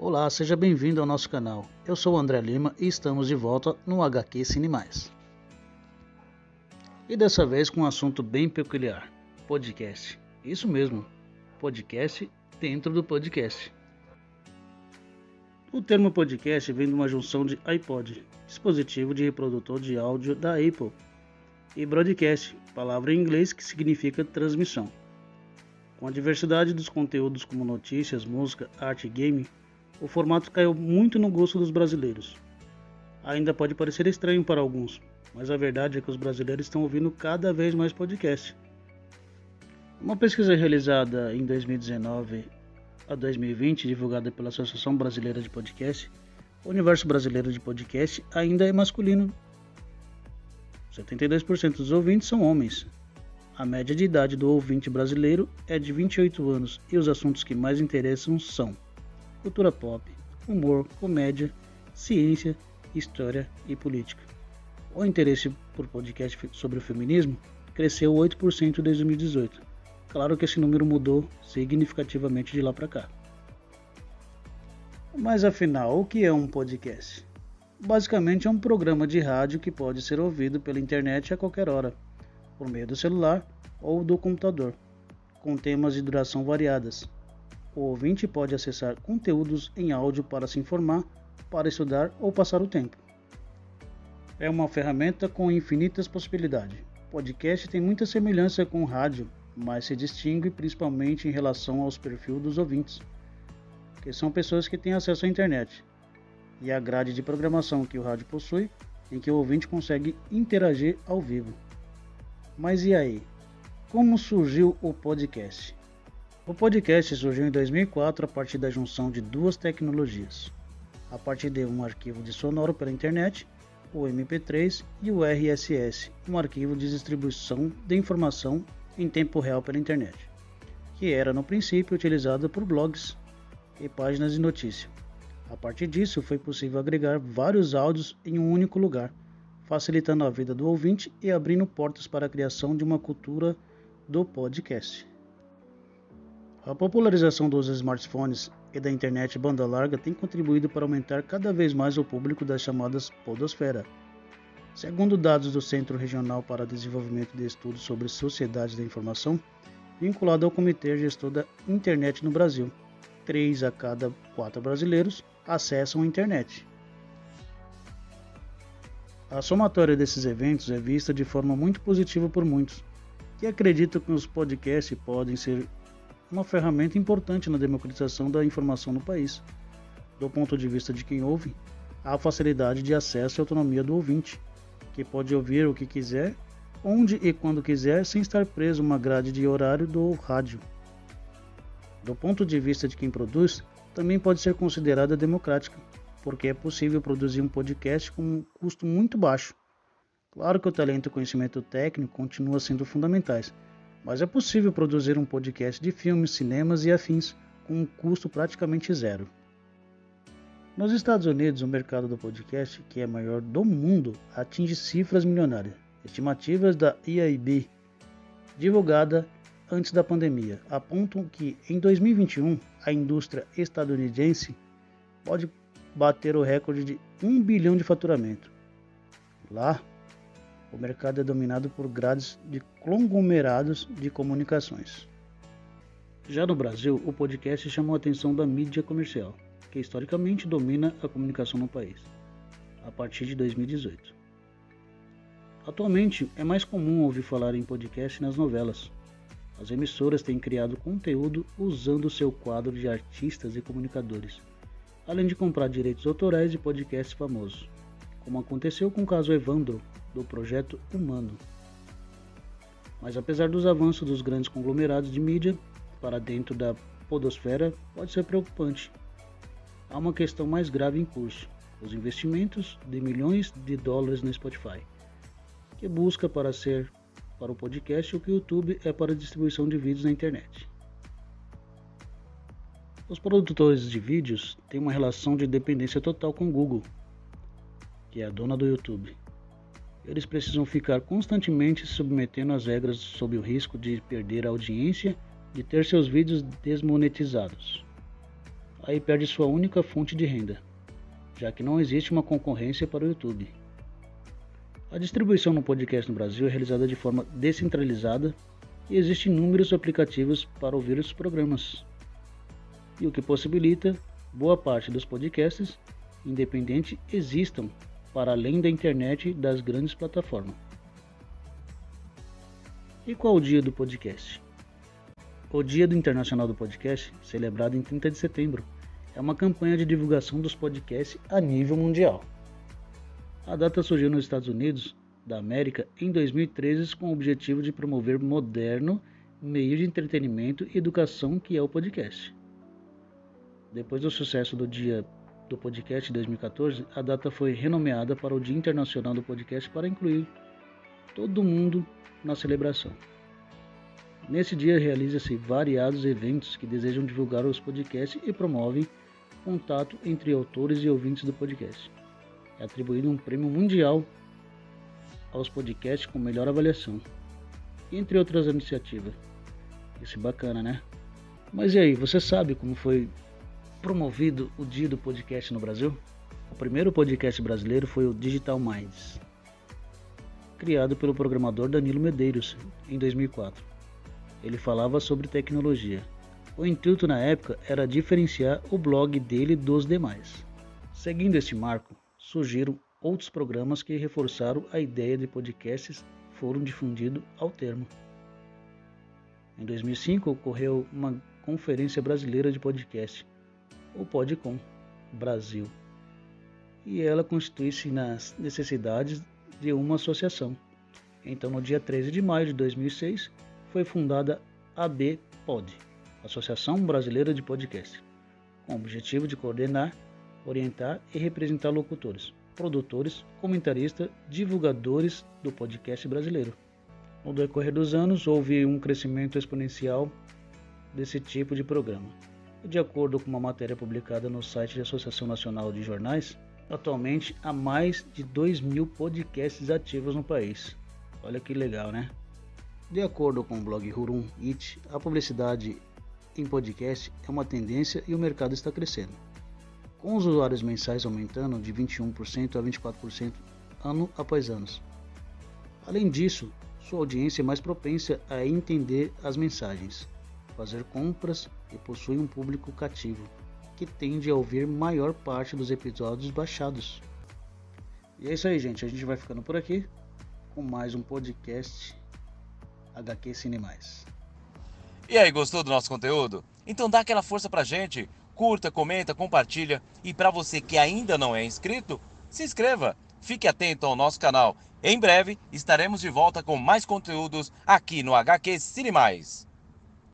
Olá, seja bem-vindo ao nosso canal. Eu sou o André Lima e estamos de volta no HQ Cine Mais. E dessa vez com um assunto bem peculiar: podcast. Isso mesmo, podcast dentro do podcast. O termo podcast vem de uma junção de iPod, dispositivo de reprodutor de áudio da Apple, e broadcast, palavra em inglês que significa transmissão. Com a diversidade dos conteúdos como notícias, música, arte e game, o formato caiu muito no gosto dos brasileiros. Ainda pode parecer estranho para alguns, mas a verdade é que os brasileiros estão ouvindo cada vez mais podcast. Uma pesquisa realizada em 2019 a 2020, divulgada pela Associação Brasileira de Podcast, o universo brasileiro de podcast ainda é masculino. 72% dos ouvintes são homens. A média de idade do ouvinte brasileiro é de 28 anos e os assuntos que mais interessam são cultura pop, humor, comédia, ciência, história e política. O interesse por podcast sobre o feminismo cresceu 8% desde 2018. Claro que esse número mudou significativamente de lá para cá. Mas afinal, o que é um podcast? Basicamente é um programa de rádio que pode ser ouvido pela internet a qualquer hora, por meio do celular ou do computador, com temas de duração variadas. O ouvinte pode acessar conteúdos em áudio para se informar, para estudar ou passar o tempo. É uma ferramenta com infinitas possibilidades. Podcast tem muita semelhança com rádio, mas se distingue principalmente em relação aos perfis dos ouvintes, que são pessoas que têm acesso à internet, e a grade de programação que o rádio possui, em que o ouvinte consegue interagir ao vivo. Mas e aí? Como surgiu o podcast? O podcast surgiu em 2004 a partir da junção de duas tecnologias, a partir de um arquivo de sonoro pela internet, o MP3, e o RSS, um arquivo de distribuição de informação em tempo real pela internet, que era no princípio utilizado por blogs e páginas de notícia. A partir disso foi possível agregar vários áudios em um único lugar, facilitando a vida do ouvinte e abrindo portas para a criação de uma cultura do podcast. A popularização dos smartphones e da internet banda larga tem contribuído para aumentar cada vez mais o público das chamadas podosfera. Segundo dados do Centro Regional para Desenvolvimento de Estudos sobre Sociedade da Informação, vinculado ao Comitê Gestor da Internet no Brasil, 3 a cada 4 brasileiros acessam a internet. A somatória desses eventos é vista de forma muito positiva por muitos, que acreditam que os podcasts podem ser uma ferramenta importante na democratização da informação no país. Do ponto de vista de quem ouve, há a facilidade de acesso e autonomia do ouvinte, que pode ouvir o que quiser, onde e quando quiser, sem estar preso a uma grade de horário do rádio. Do ponto de vista de quem produz, também pode ser considerada democrática, porque é possível produzir um podcast com um custo muito baixo. Claro que o talento e o conhecimento técnico continuam sendo fundamentais, mas é possível produzir um podcast de filmes, cinemas e afins com um custo praticamente zero. Nos Estados Unidos, o mercado do podcast, que é maior do mundo, atinge cifras milionárias. Estimativas da EIB, divulgada antes da pandemia, apontam que em 2021 a indústria estadunidense pode bater o recorde de 1 bilhão de faturamento. Lá, o mercado é dominado por grades de conglomerados de comunicações. Já no Brasil, o podcast chamou a atenção da mídia comercial, que historicamente domina a comunicação no país, a partir de 2018. Atualmente, é mais comum ouvir falar em podcast nas novelas. As emissoras têm criado conteúdo usando seu quadro de artistas e comunicadores, além de comprar direitos autorais de podcasts famosos, como aconteceu com o caso Evandro, do Projeto Humano. Mas apesar dos avanços dos grandes conglomerados de mídia para dentro da podosfera, pode ser preocupante. Há uma questão mais grave em curso: os investimentos de milhões de dólares no Spotify, que busca para ser para o podcast o que o YouTube é para a distribuição de vídeos na internet. Os produtores de vídeos têm uma relação de dependência total com o Google, que é a dona do YouTube. Eles precisam ficar constantemente se submetendo às regras sob o risco de perder a audiência, de ter seus vídeos desmonetizados. aí perde sua única fonte de renda, já que não existe uma concorrência para o YouTube. A distribuição no podcast no Brasil é realizada de forma descentralizada e existem inúmeros aplicativos para ouvir os programas, e o que possibilita boa parte dos podcasts independentes existam para além da internet e das grandes plataformas. E qual o dia do podcast? O Dia Internacional do Podcast, celebrado em 30 de setembro, é uma campanha de divulgação dos podcasts a nível mundial. A data surgiu nos Estados Unidos da América em 2013 com o objetivo de promover moderno meio de entretenimento e educação que é o podcast. Depois do sucesso do Dia do Podcast em 2014, a data foi renomeada para o Dia Internacional do Podcast para incluir todo mundo na celebração. Nesse dia realizam-se variados eventos que desejam divulgar os podcasts e promovem contato entre autores e ouvintes do podcast. É atribuído um prêmio mundial aos podcasts com melhor avaliação, entre outras iniciativas. Isso é bacana, né? Mas e aí, você sabe como foi promovido o Dia do Podcast no Brasil? O primeiro podcast brasileiro foi o Digital Minds, criado pelo programador Danilo Medeiros em 2004. Ele falava sobre tecnologia. O intuito na época era diferenciar o blog dele dos demais. Seguindo este marco, surgiram outros programas que reforçaram a ideia de podcasts foram difundidos ao termo. Em 2005 ocorreu uma conferência brasileira de podcast, o Podcom Brasil, e ela constitui-se nas necessidades de uma associação. Então, no dia 13 de maio de 2006, foi fundada a ABPod, Associação Brasileira de Podcast, com o objetivo de coordenar, orientar e representar locutores, produtores, comentaristas, divulgadores do podcast brasileiro. No decorrer dos anos, houve um crescimento exponencial desse tipo de programa. E de acordo com uma matéria publicada no site da Associação Nacional de Jornais, atualmente há mais de 2.000 podcasts ativos no país. Olha que legal, né? De acordo com o blog Hurum It, a publicidade em podcast é uma tendência e o mercado está crescendo, com os usuários mensais aumentando de 21% a 24% ano após ano. Além disso, sua audiência é mais propensa a entender as mensagens, fazer compras e possui um público cativo, que tende a ouvir maior parte dos episódios baixados. E é isso aí, gente. A gente vai ficando por aqui com mais um podcast HQ Cine Mais. E aí, gostou do nosso conteúdo? Então dá aquela força pra gente, curta, comenta, compartilha e para você que ainda não é inscrito, se inscreva, fique atento ao nosso canal. Em breve estaremos de volta com mais conteúdos aqui no HQ Cine Mais.